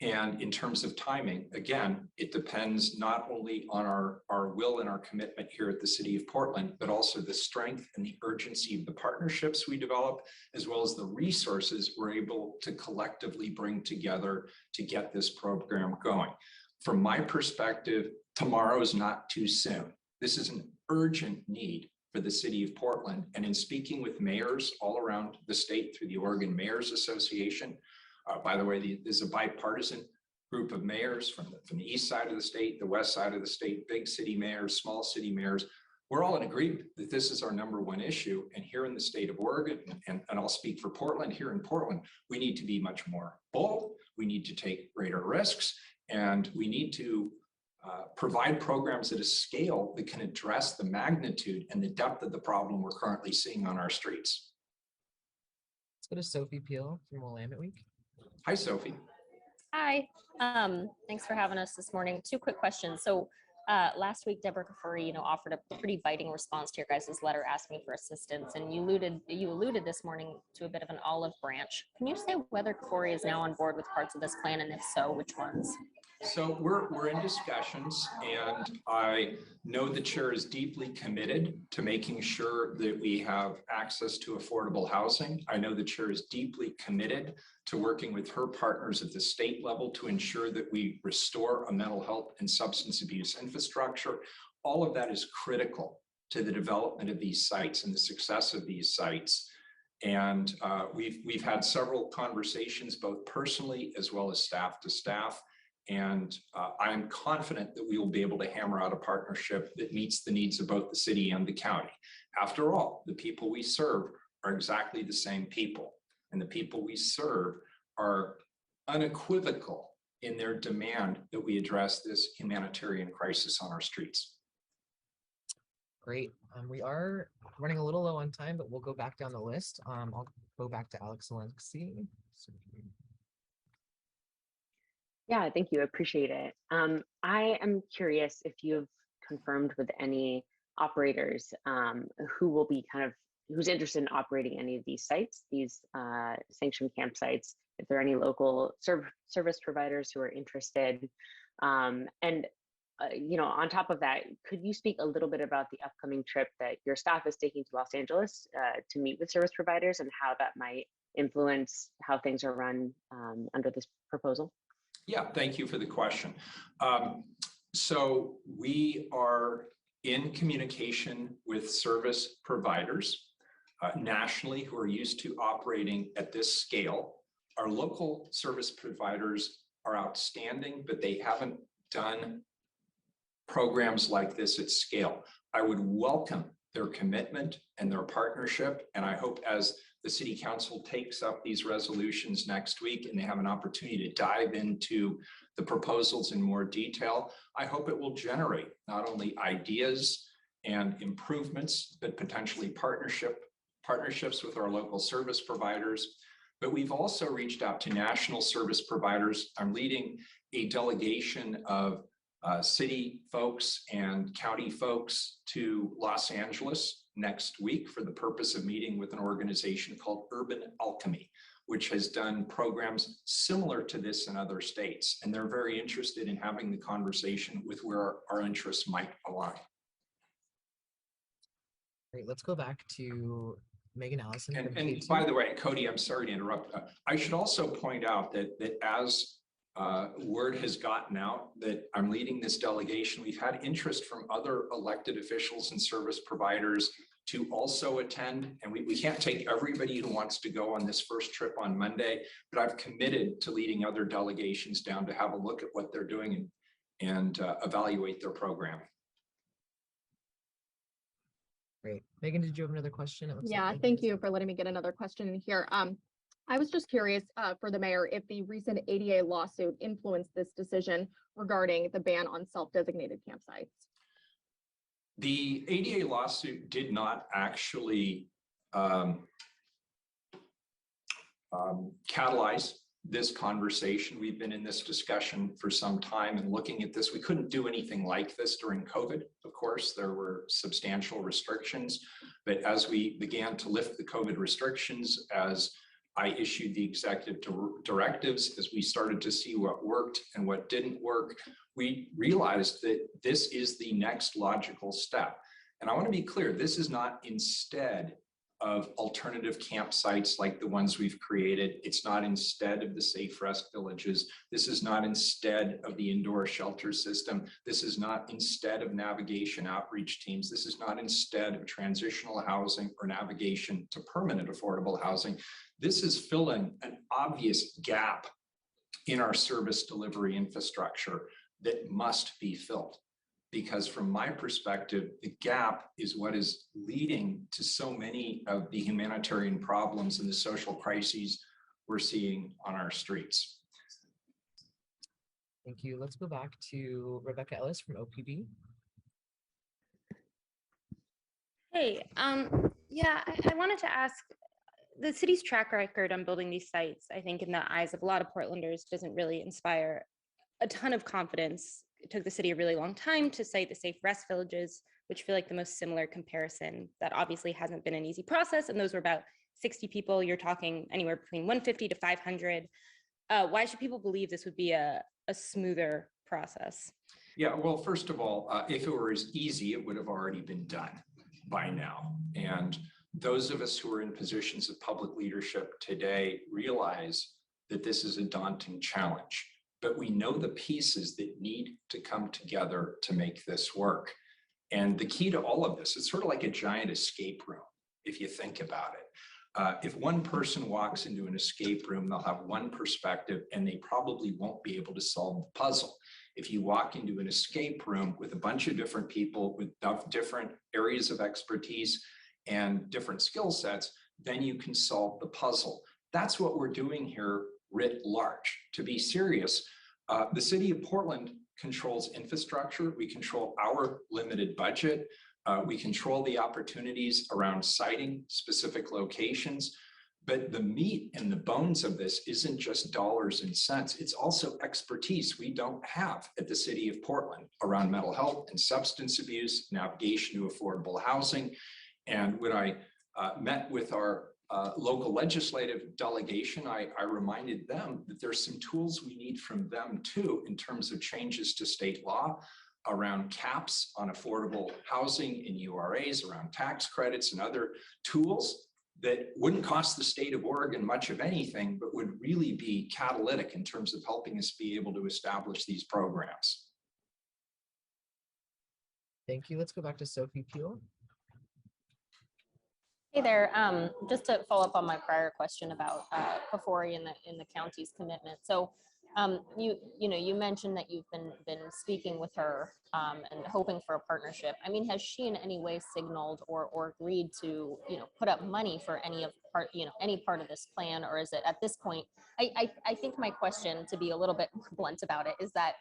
A: And in terms of timing, again, it depends not only on our will and our commitment here at the City of Portland, but also the strength and the urgency of the partnerships we develop, as well as the resources we're able to collectively bring together to get this program going. From my perspective, tomorrow is not too soon. This is an urgent need for the City of Portland. And in speaking with mayors all around the state through the Oregon Mayors Association, by the way, there's a bipartisan group of mayors from the east side of the state, the west side of the state, big city mayors, small city mayors. We're all in agreement that this is our #1 issue. And here in the state of Oregon, and I'll speak for Portland, here in Portland, we need to be much more bold. We need to take greater risks, and we need to provide programs at a scale that can address the magnitude and the depth of the problem we're currently seeing on our streets.
D: Let's go to Sophie Peel from Willamette Week.
A: Hi, Sophie.
O: Hi, thanks for having us this morning. 2 quick questions. So last week, Deborah Kafuri, offered a pretty biting response to your guys' letter asking for assistance. And you alluded this morning to a bit of an olive branch. Can you say whether Kafuri is now on board with parts of this plan, and if so, which ones?
A: So we're in discussions, and I know the chair is deeply committed to making sure that we have access to affordable housing. I know the chair is deeply committed to working with her partners at the state level to ensure that we restore a mental health and substance abuse infrastructure. All of that is critical to the development of these sites and the success of these sites. And we've had several conversations, both personally as well as staff to staff. And I'm confident that we will be able to hammer out a partnership that meets the needs of both the city and the county. After all, the people we serve are exactly the same people. And the people we serve are unequivocal in their demand that we address this humanitarian crisis on our streets.
D: Great. We are running a little low on time, but we'll go back down the list. I'll go back to Alex Alexi.
I: Yeah, thank you. I appreciate it. I am curious if you've confirmed with any operators who will be who's interested in operating any of these sites, these sanctioned campsites, if there are any local service providers who are interested. On top of that, could you speak a little bit about the upcoming trip that your staff is taking to Los Angeles to meet with service providers, and how that might influence how things are run under this proposal?
A: Yeah, thank you for the question. So we are in communication with service providers nationally who are used to operating at this scale. Our local service providers are outstanding, but they haven't done programs like this at scale. I would welcome their commitment and their partnership, and I hope as the City Council takes up these resolutions next week and they have an opportunity to dive into the proposals in more detail, I hope it will generate not only ideas and improvements, but potentially partnerships with our local service providers. But we've also reached out to national service providers. I'm leading a delegation of city folks and county folks to Los Angeles next week for the purpose of meeting with an organization called Urban Alchemy, which has done programs similar to this in other states. And they're very interested in having the conversation with where our interests might align.
D: Great, let's go back to Megan Allison.
A: And by the way, Cody, I'm sorry to interrupt. I should also point out that as word has gotten out that I'm leading this delegation, we've had interest from other elected officials and service providers to also attend. And we can't take everybody who wants to go on this first trip on Monday, but I've committed to leading other delegations down to have a look at what they're doing and evaluate their program.
D: Great. Megan, did you have another question?
J: Yeah, thank you for letting me get another question in here. I was just curious for the mayor if the recent ADA lawsuit influenced this decision regarding the ban on self-designated campsites.
A: The ADA lawsuit did not actually catalyze this conversation. We've been in this discussion for some time and looking at this. We couldn't do anything like this during COVID. Of course, there were substantial restrictions, but as we began to lift the COVID restrictions, as I issued the executive directives as we started to see what worked and what didn't work. We realized that this is the next logical step. And I want to be clear, this is not instead of alternative campsites like the ones we've created. It's not instead of the safe rest villages. This is not instead of the indoor shelter system. This is not instead of navigation outreach teams. This is not instead of transitional housing or navigation to permanent affordable housing. This is filling an obvious gap in our service delivery infrastructure that must be filled. Because from my perspective, the gap is what is leading to so many of the humanitarian problems and the social crises we're seeing on our streets.
D: Thank you. Let's go back to Rebecca Ellis from OPB.
H: Hey, yeah, I wanted to ask, the city's track record on building these sites, I think in the eyes of a lot of Portlanders, doesn't really inspire a ton of confidence. It took the city a really long time to site the safe rest villages, which feel like the most similar comparison. That obviously hasn't been an easy process, and those were about 60 people. You're talking anywhere between 150 to 500. Why should people believe this would be a smoother process?
A: Yeah, well, first of all, if it were as easy, it would have already been done by now. And those of us who are in positions of public leadership today realize that this is a daunting challenge. But we know the pieces that need to come together to make this work. And the key to all of this, it's sort of like a giant escape room, if you think about it. If one person walks into an escape room, they'll have one perspective and they probably won't be able to solve the puzzle. If you walk into an escape room with a bunch of different people with different areas of expertise and different skill sets, then you can solve the puzzle. That's what we're doing here writ large. To be serious, the city of Portland controls infrastructure. We control our limited budget. We control the opportunities around siting specific locations. But the meat and the bones of this isn't just dollars and cents. It's also expertise we don't have at the city of Portland around mental health and substance abuse, navigation to affordable housing. And when I met with our local legislative delegation, I reminded them that there's some tools we need from them too, in terms of changes to state law around caps on affordable housing in URAs, around tax credits and other tools that wouldn't cost the state of Oregon much of anything, but would really be catalytic in terms of helping us be able to establish these programs.
D: Thank you. Let's go back to Sophie Peel.
O: Hey there, just to follow up on my prior question about PFORI in the county's commitment. So you mentioned that you've been speaking with her and hoping for a partnership. I mean, has she in any way signaled or agreed to put up money for any part of this plan, or is it at this point? I think my question, to be a little bit blunt about it, is that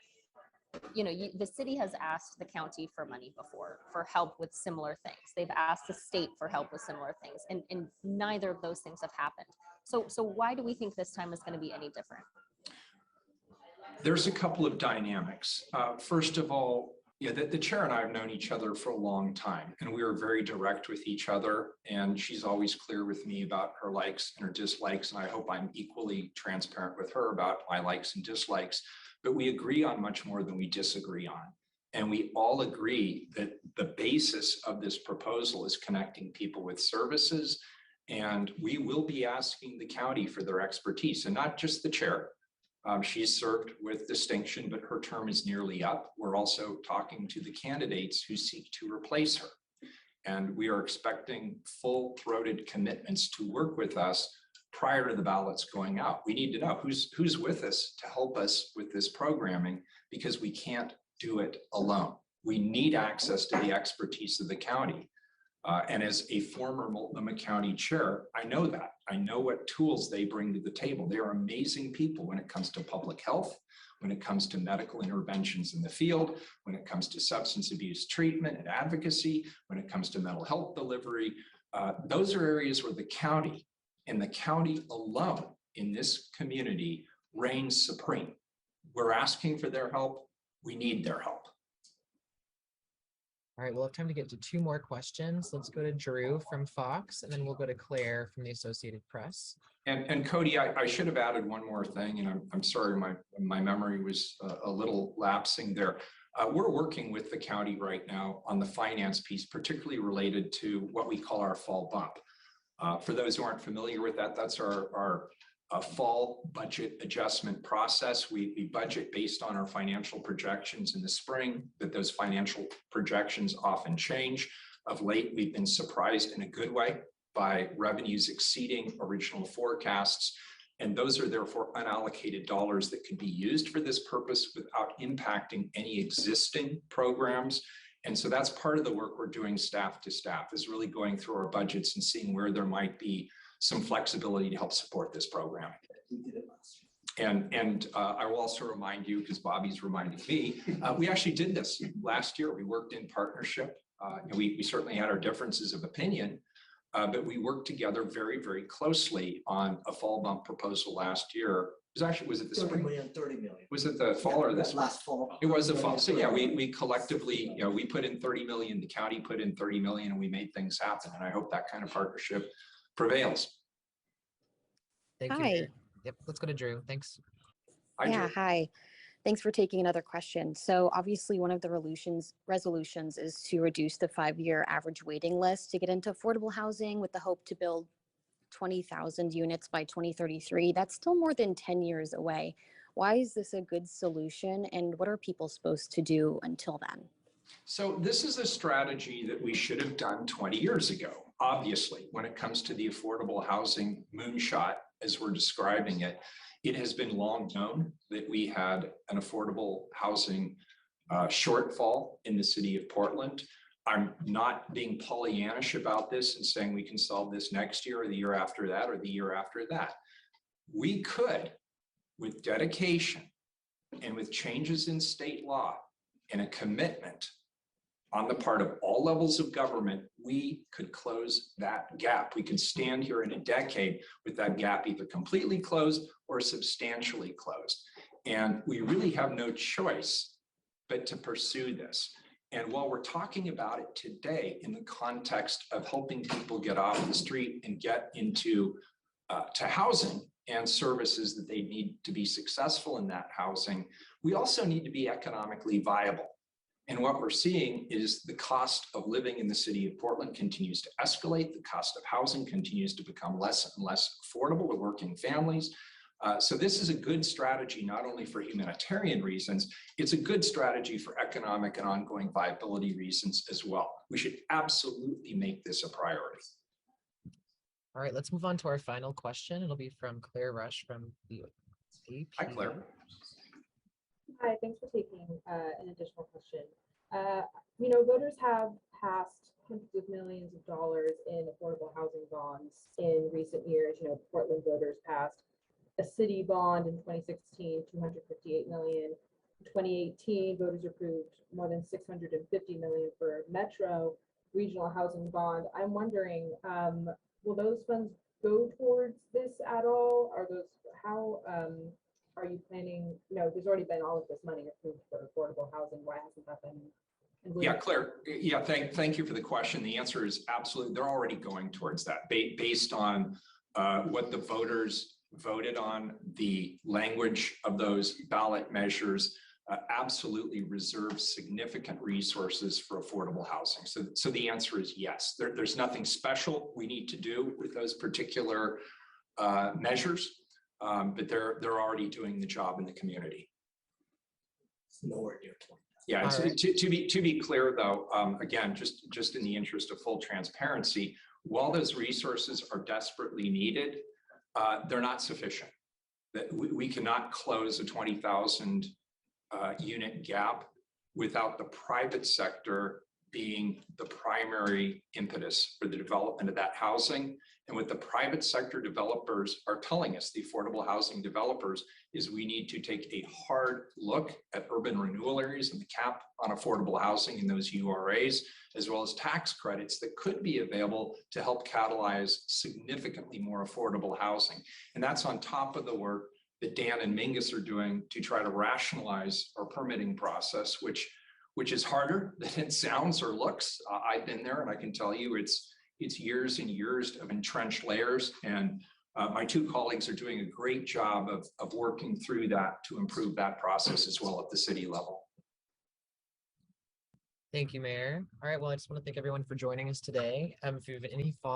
O: the city has asked the county for money before for help with similar things. They've asked the state for help with similar things, and neither of those things have happened. So why do we think this time is going to be any different?
A: There's a couple of dynamics. First of all, the chair and I have known each other for a long time, and we are very direct with each other. And she's always clear with me about her likes and her dislikes. And I hope I'm equally transparent with her about my likes and dislikes. But we agree on much more than we disagree on. And we all agree that the basis of this proposal is connecting people with services. And we will be asking the county for their expertise, and not just the chair. She's served with distinction, but her term is nearly up. We're also talking to the candidates who seek to replace her. And we are expecting full-throated commitments to work with us prior to the ballots going out. We need to know who's with us to help us with this programming, because we can't do it alone. We need access to the expertise of the county. And as a former Multnomah County chair, I know that. I know what tools they bring to the table. They are amazing people when it comes to public health, when it comes to medical interventions in the field, when it comes to substance abuse treatment and advocacy, when it comes to mental health delivery. Those are areas where the county, and the county alone in this community, reigns supreme. We're asking for their help. We need their help.
D: All right, we'll have time to get to 2 more questions. Let's go to Drew from Fox, and then we'll go to Claire from the Associated Press.
A: And Cody, I should have added one more thing, and I'm sorry, my memory was a little lapsing there. We're working with the county right now on the finance piece, particularly related to what we call our fall bump. For those who aren't familiar with that, that's our fall budget adjustment process. We budget based on our financial projections in the spring, but those financial projections often change. Of late, we've been surprised in a good way by revenues exceeding original forecasts. And those are therefore unallocated dollars that can be used for this purpose without impacting any existing programs. And so that's part of the work we're doing staff to staff, is really going through our budgets and seeing where there might be some flexibility to help support this program. And I will also remind you, because Bobby's reminding me, we actually did this last year. We worked in partnership. We certainly had our differences of opinion, but we worked together very, very closely on a fall bump proposal last year. Was it the spring?
P: 30 million.
A: Was it the fall or this
P: last fall?
A: It was the fall. So yeah, we collectively, we put in 30 million, the county put in 30 million, and we made things happen. And I hope that kind of partnership prevails.
D: Thank you.
N: Hi.
D: Mayor. Yep, let's go to Drew. Thanks.
N: Yeah, hi. Thanks for taking another question. So obviously one of the resolutions is to reduce the 5-year average waiting list to get into affordable housing with the hope to build 20,000 units by 2033. That's still more than 10 years away. Why is this a good solution, and what are people supposed to do until then?
A: So this is a strategy that we should have done 20 years ago. Obviously, when it comes to the affordable housing moonshot, as we're describing it, it has been long known that we had an affordable housing shortfall in the city of Portland. I'm not being Pollyannish about this and saying we can solve this next year or the year after that or the year after that. We could, with dedication and with changes in state law and a commitment on the part of all levels of government, we could close that gap. We could stand here in a decade with that gap either completely closed or substantially closed. And we really have no choice but to pursue this. And while we're talking about it today in the context of helping people get off the street and get into to housing and services that they need to be successful in that housing, we also need to be economically viable. And what we're seeing is the cost of living in the city of Portland continues to escalate. The cost of housing continues to become less and less affordable to working families. So this is a good strategy, not only for humanitarian reasons, it's a good strategy for economic and ongoing viability reasons as well. We should absolutely make this a priority.
D: All right, let's move on to our final question. It'll be from Claire Rush from the AP.
A: Hi, Claire.
M: Hi, thanks for taking an additional question. Voters have passed hundreds of millions of dollars in affordable housing bonds in recent years. Portland voters passed a city bond in 2016, 258 million. In 2018, voters approved more than 650 million for Metro regional housing bond. I'm wondering, will those funds go towards this at all? How are you planning? There's already been all of this money approved for affordable housing. Why hasn't that been?
A: Yeah, Claire. Yeah, thank you for the question. The answer is absolutely. They're already going towards that based on what the voters voted on. The language of those ballot measures absolutely reserves significant resources for affordable housing. So the answer is yes. There's nothing special we need to do with those particular measures, but they're already doing the job in the community.
P: It's nowhere near 20.
A: Yeah, so to be clear though, again, just in the interest of full transparency, while those resources are desperately needed, they're not sufficient. That we cannot close a 20,000 unit gap without the private sector being the primary impetus for the development of that housing. And what the private sector developers are telling us, the affordable housing developers, is we need to take a hard look at urban renewal areas and the cap on affordable housing in those URAs, as well as tax credits that could be available to help catalyze significantly more affordable housing. And that's on top of the work that Dan and Mingus are doing to try to rationalize our permitting process, which which is harder than it sounds or looks. I've been there and I can tell you it's years and years of entrenched layers. And my two colleagues are doing a great job of working through that to improve that process as well at the city level.
D: Thank you, Mayor. All right, well, I just want to thank everyone for joining us today. If you have any follow